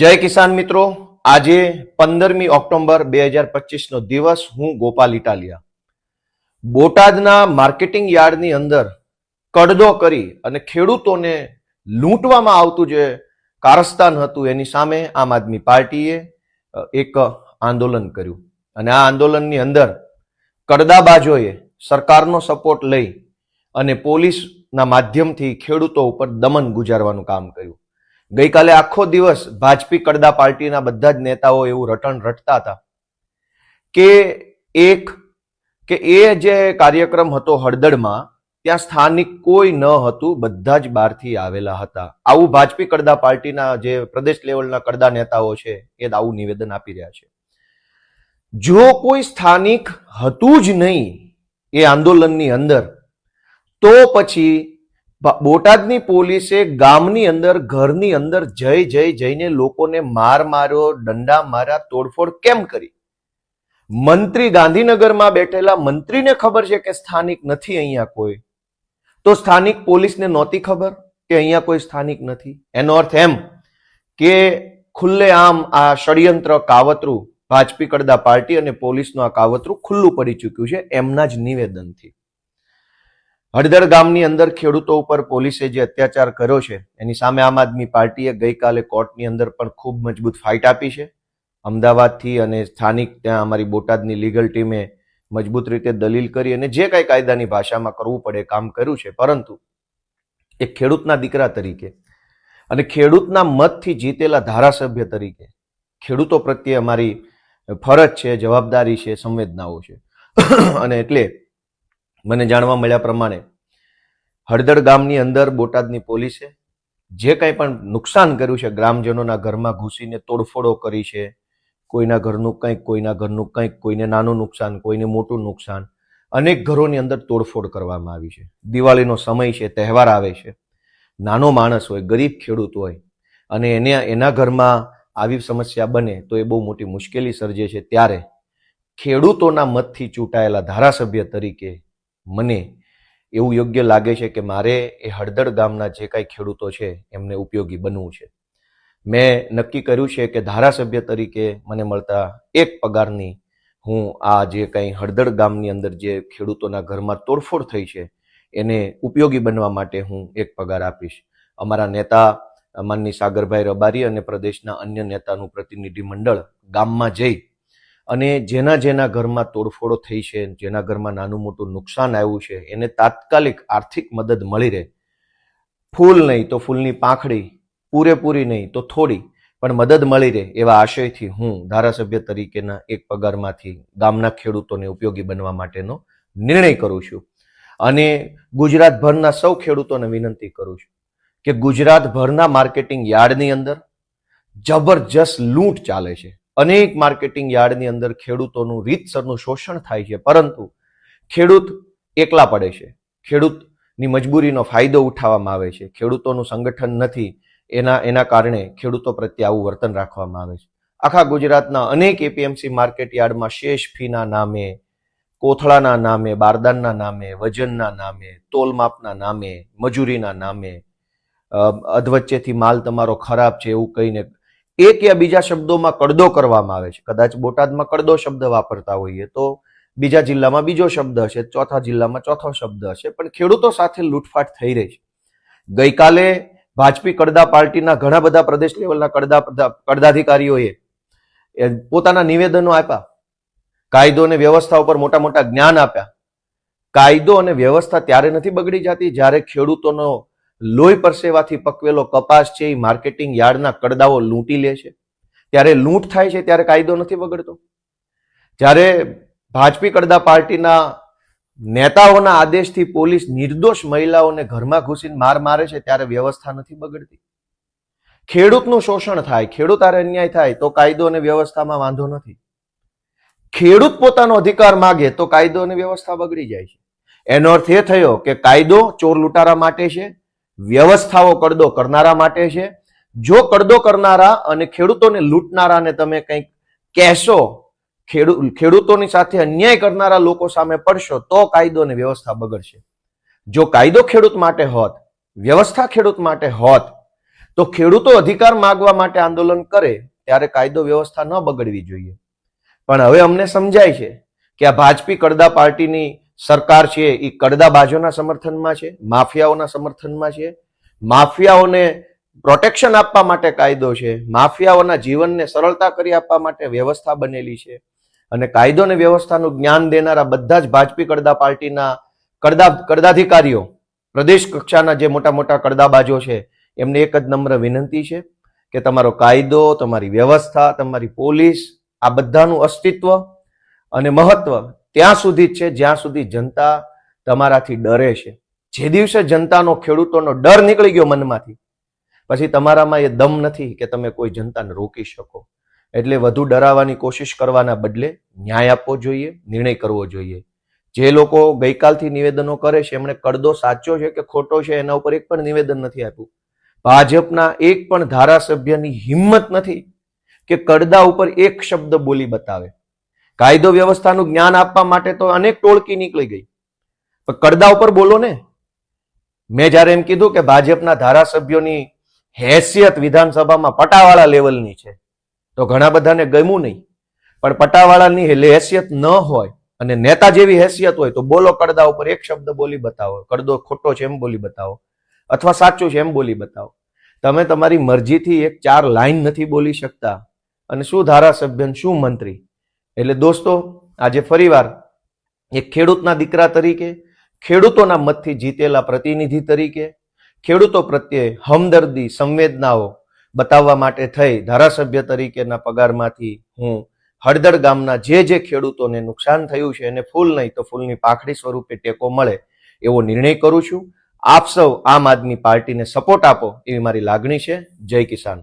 જય કિસાન મિત્રો, આજે 15મી ઓક્ટોબર 2025 નો દિવસ. હું ગોપાલ ઇટાલિયા બોટાદના માર્કેટિંગ યાર્ડની અંદર કડદો કરી અને ખેડૂતોને લૂંટવામાં આવતું જે કારસ્તાન હતું એની સામે આમ આદમી પાર્ટીએ એક આંદોલન કર્યું અને આ આંદોલનની અંદર કડદાબાજોએ સરકારનો સપોર્ટ લઈ અને પોલીસના માધ્યમથી ખેડૂતો ઉપર દમન ગુજારવાનું કામ કર્યું. ગઈકાલે આખો દિવસ ભાજપી કડદા પાર્ટીના બધા જ નેતાઓ એવું રટણ રટતા હતા કે એ જે કાર્યક્રમ હતો હળદળમાં, ત્યાં સ્થાનિક કોઈ ન હતું, બધા જ બહારથી આવેલા હતા. આવું ભાજપી કડદા પાર્ટીના જે પ્રદેશ લેવલના કડદા નેતાઓ છે એ આવું નિવેદન આપી રહ્યા છે. જો કોઈ સ્થાનિક હતું જ નહીં એ આંદોલનની અંદર, તો પછી બોટાદની પોલીસે ગામની અંદર, ઘરની અંદર જઈને લોકોને માર્યો, દંડા માર્યા, તોડફોડ કેમ કરી? મંત્રી ગાંધીનગરમાં બેઠેલા મંત્રીને ખબર છે કે સ્થાનિક નથી અહીંયા કોઈ, તો સ્થાનિક પોલીસને નહોતી ખબર કે અહીંયા કોઈ સ્થાનિક નથી? એનો અર્થ એમ કે ખુલ્લેઆમ આ ષડયંત્ર, કાવતરું, ભાજપી કડદા પાર્ટી અને પોલીસનું આ કાવતરું ખુલ્લું પડી ચૂક્યું છે એમના જ નિવેદનથી. હળદળ ગામની અંદર ખેડૂતો ઉપર પોલીસે જે અત્યાચાર કર્યો છે એની સામે આમ આદમી પાર્ટીએ ગઈકાલે કોર્ટની અંદર પણ ખૂબ મજબૂત ફાઇટ આપી છે. અમદાવાદથી અને સ્થાનિક ત્યાં અમારી બોટાદની લીગલ ટીમે મજબૂત રીતે દલીલ કરી અને જે કાંઈ કાયદાની ભાષામાં કરવું પડે કામ કર્યું છે. પરંતુ એક ખેડૂતના દીકરા તરીકે અને ખેડૂતના મતથી જીતેલા ધારાસભ્ય તરીકે ખેડૂતો પ્રત્યે અમારી ફરજ છે, જવાબદારી છે, સંવેદનાઓ છે. અને એટલે મને જાણવા મળ્યા પ્રમાણે હળદળ ગામની અંદર બોટાદની પોલીસે જે કંઈ પણ નુકસાન કર્યું છે, ગ્રામજનોના ઘરમાં ઘૂસીને તોડફોડો કરી છે, કોઈના ઘરનું કંઈક, કોઈના ઘરનું કંઈક, કોઈને નાનું નુકસાન, કોઈને મોટું નુકસાન, અનેક ઘરોની અંદર તોડફોડ કરવામાં આવી છે. દિવાળીનો સમય છે, તહેવાર આવે છે, નાનો માણસ હોય, ગરીબ ખેડૂત હોય અને એના ઘરમાં આવી સમસ્યા બને તો એ બહુ મોટી મુશ્કેલી સર્જે છે. ત્યારે ખેડૂતોના મતથી ચૂંટાયેલા ધારાસભ્ય તરીકે મને એવું યોગ્ય લાગે છે કે મારે એ હળદળ ગામના જે કાંઈ ખેડૂતો છે એમને ઉપયોગી બનવું છે. મેં નક્કી કર્યું છે કે ધારાસભ્ય તરીકે મને મળતા એક પગારની હું આ જે કંઈ હળદળ ગામની અંદર જે ખેડૂતોના ઘરમાં તોડફોડ થઈ છે એને ઉપયોગી બનવા માટે હું એક પગાર આપીશ. અમારા નેતા માનની સાગરભાઈ રબારી અને પ્રદેશના અન્ય નેતાનું પ્રતિનિધિ મંડળ ગામમાં જઈ અને જેના ઘરમાં તોડફોડો થઈ છે, જેના ઘરમાં નાનું મોટું નુકસાન આવ્યું છે, એને તાત્કાલિક આર્થિક મદદ મળી રહે. ફૂલ નહીં તો ફૂલની પાંખડી, પૂરેપૂરી નહીં તો થોડી, પણ મદદ મળી રહે એવા આશયથી હું ધારાસભ્ય તરીકેના એક પગારમાંથી ગામના ખેડૂતોને ઉપયોગી બનવા માટેનો નિર્ણય કરું છું. અને ગુજરાતભરના સૌ ખેડૂતોને વિનંતી કરું છું કે ગુજરાતભરના માર્કેટિંગ યાર્ડની અંદર જબરજસ્ત લૂંટ ચાલે છે. અનેક માર્કેટિંગ યાર્ડની અંદર ખેડૂતોનું રીતસરનું શોષણ થાય છે, પરંતુ ખેડૂત એકલા પડે છે. ખેડૂતની મજબૂરીનો ફાયદો ઉઠાવવામાં આવે છે. ખેડૂતોનું સંગઠન નથી, એના કારણે ખેડૂતો પ્રત્યે આવું વર્તન રાખવામાં આવે છે. આખા ગુજરાતના અનેક એપીએમસી માર્કેટ યાર્ડમાં શેષ ફીના નામે, કોથળાના નામે, બારદાનના નામે, વજનના નામે, તોલમાપના નામે, મજૂરીના નામે, અધવચ્ચેથી માલ તમારો ખરાબ છે એવું કહીને એક યા બીજા શબ્દોમાં કડદો કરવામાં આવે છે. કદાચ બોટાદમાં કડદો શબ્દ વાપરતા હોઈએ તો બીજા જિલ્લામાં બીજો શબ્દ હશે, ચોથા જિલ્લામાં ચોથો શબ્દ હશે, પણ ખેડૂતો સાથે લૂંટફાટ થઈ રહી છે. ગઈકાલે ભાજપી કડદા પાર્ટીના ઘણા બધા પ્રદેશ લેવલના કડદાધિકારીઓએ પોતાના નિવેદનો આપ્યા, કાયદો અને વ્યવસ્થા ઉપર મોટા મોટા જ્ઞાન આપ્યા. કાયદો અને વ્યવસ્થા ત્યારે નથી બગડી જતી જ્યારે ખેડૂતોનો લોહી પરસેવાથી પકવેલો કપાસ છે એ માર્કેટિંગ યાર્ડના કડદાઓ લૂંટી લે છે. ત્યારે લૂંટ થાય છે ત્યારે કાયદો નથી બગડતો. જ્યારે ભાજપી કડદા પાર્ટીના નેતાઓના આદેશથી પોલીસ નિર્દોષ મહિલાઓને ઘરમાં ઘૂસીને મારે છે ત્યારે વ્યવસ્થા નથી બગડતી. ખેડૂતનું શોષણ થાય, ખેડૂત આરે અન્યાય થાય તો કાયદો અને વ્યવસ્થામાં વાંધો નથી. ખેડૂત પોતાનો અધિકાર માગે તો કાયદો અને વ્યવસ્થા બગડી જાય છે. એનો અર્થ એ થયો કે કાયદો ચોર લૂંટારા માટે છે, વ્યવસ્થાઓ કડદો કરનારા માટે છે. જો કડદો કરનારા અને ખેડૂતોને લૂંટનારાને તમે કંઈક કહેશો, ખેડૂતોની સાથે અન્યાય કરનારા લોકો સામે પડશો તો કાયદો અને વ્યવસ્થા બગડશે. જો કાયદો ખેડૂત માટે હોત, વ્યવસ્થા ખેડૂત માટે હોત, તો ખેડૂતો અધિકાર માગવા માટે આંદોલન કરે ત્યારે કાયદો વ્યવસ્થા ન બગડવી જોઈએ. પણ હવે અમને સમજાય છે કે આ ભાજપી કડદા પાર્ટીની સરકાર છે એ કડદાબાજોના સમર્થનમાં છે, માફિયાઓના સમર્થનમાં છે. માફિયાઓને પ્રોટેક્શન આપવા માટે કાયદો છે, માફિયાઓના જીવનને સરળતા કરી આપવા માટે વ્યવસ્થા બનેલી છે. અને કાયદો અને વ્યવસ્થાનું જ્ઞાન દેનારા બધા જ ભાજપી કડદા પાર્ટીના કડદાધિકારીઓ, પ્રદેશ કક્ષાના જે મોટા મોટા કડદાબાજો છે, એમને એક જ નમ્ર વિનંતી છે કે તમારો કાયદો, તમારી વ્યવસ્થા, તમારી પોલીસ, આ બધાનું અસ્તિત્વ અને મહત્વ ત્યાં સુધી જ છે જ્યાં સુધી જનતા તમારાથી ડરે છે. જે દિવસે જનતાનો, ખેડૂતોનો ડર નીકળી ગયો મનમાંથી, પછી તમારામાં એ દમ નથી કે તમે કોઈ જનતાને રોકી શકો. એટલે વધુ ડરાવવાની કોશિશ કરવાના બદલે ન્યાય આપવો જોઈએ, નિર્ણય કરવો જોઈએ. જે લોકો ગઈકાલથી નિવેદનો કરે છે એમણે કડદો સાચો છે કે ખોટો છે એના ઉપર એક પણ નિવેદન નથી આપ્યું. ભાજપના એક પણ ધારાસભ્યની હિંમત નથી કે કડદા ઉપર એક શબ્દ બોલી બતાવે. કાયદો વ્યવસ્થાનું જ્ઞાન આપવા માટે તો અનેક ટોળકી નીકળી ગઈ, પણ કડદા ઉપર બોલો ને. મેં જયારે એમ કીધું કે ભાજપના ધારાસભ્યોની હેસિયત વિધાનસભામાં પટાવાળા લેવલની છે, તો ઘણા બધાને ગમ્યું નહીં. પણ પટાવાળાની હેસિયત ન હોય અને નેતા જેવી હેસિયત હોય તો બોલો, કડદા ઉપર એક શબ્દ બોલી બતાવો. કડદો ખોટો છે એમ બોલી બતાવો, અથવા સાચું છે એમ બોલી બતાવો. તમે તમારી મરજીથી એક 4 લાઈન નથી બોલી શકતા, અને શું ધારાસભ્ય, શું મંત્રી. એટલે દોસ્તો, આજે ફરીવાર એક ખેડૂતના દીકરા તરીકે, ખેડૂતોના મતથી જીતેલા પ્રતિનિધિ તરીકે, ખેડૂતો પ્રત્યે હમદર્દી, સંવેદનાઓ બતાવવા માટે થઈ ધારાસભ્ય તરીકેના પગારમાંથી હું હળદળ ગામના જે ખેડૂતોને નુકસાન થયું છે એને ફૂલ નહીં તો ફૂલની પાખડી સ્વરૂપે ટેકો મળે એવો નિર્ણય કરું છું. આપ સૌ આમ આદમી પાર્ટીને સપોર્ટ આપો એવી મારી લાગણી છે. જય કિસાન.